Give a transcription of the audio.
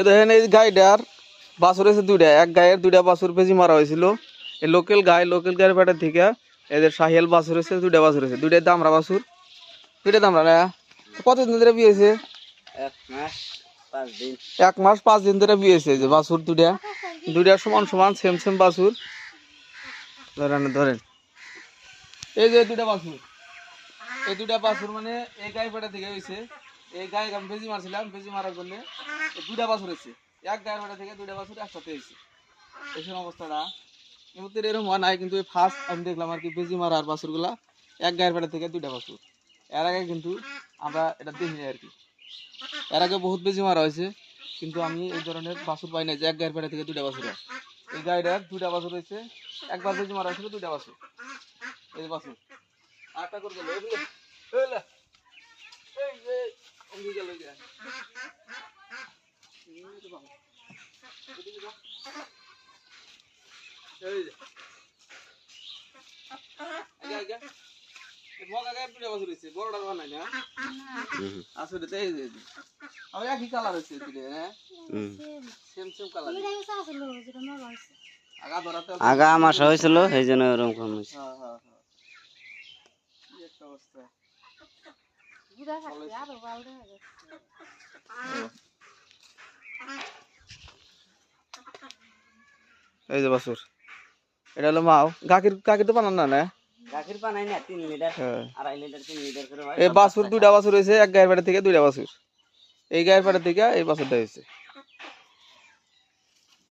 দেখেন এই গাইটার বাছুর হয়েছে দুইটা, এক গায়ের দুইটা বাছুর পেজি মারা হয়েছিল। এই লোকাল গায়ের পেটের থেকে এদের শাহিয়াল বাছুর হয়েছে দুইটা, বাছুর হয়েছে দুইটাই দামরা বাছুর, দুইটা দামরা না। কতদিন ধরে বিয়ে হয়েছে? 1 মাস 5 দিন ধরে বিয়ে হয়েছে। যে বাছুর দুইটা সমান সমান সেম বাছুর। ধরেন এই যে দুইটা বাছুর, এই দুইটা বাছুর মানে এই গায়ে পেটা থেকে হয়েছে। এই গায়ে আমি বেজি মারছিলাম, বেজি মারার জন্য দুইটা বাছুর হয়েছে। এক গায়ের পেটা থেকে দুইটা বাছুর একসাথে হয়েছে। এই অবস্থাটা এমনি এরকম হয় নাই, কিন্তু ফার্স্ট আমি দেখলাম আর কি বেজি মারার বাছুর গুলা এক গায়ের পেটা থেকে দুইটা বাছুর। এর আগে কিন্তু আমরা এটা দেখিনি আর কি। এর আগে বহুত বেজি মারা হয়েছে, কিন্তু আমি এই ধরনের বাছুর পাই নাই যে এক গায়ের পেটা থেকে দুইটা বাছুর হয়। এই গায়েটার দুইটা বাছুর হয়েছে, একবার বেজি মারা হয়েছিল দুইটা বাছুর। এই বাছুর আটটা করে গেল একই কালার হয়েছে, সেম কালার। আগা মাস হয়েছিল সেই জন্য ওরকম হয়েছে। এই যে বাছুর, এটা হলো মাও। গাখির তো বানান না? গাখির বানাই না 3 লিটার 2.5 লিটার 3 লিটার করে হয়। এই বাছুর দুইটা বাছুর হয়েছে এক গায়ের পেটা থেকে দুইটা বাছুর। এই গায়ের পেটা থেকে এই বাছুরটা হয়েছে।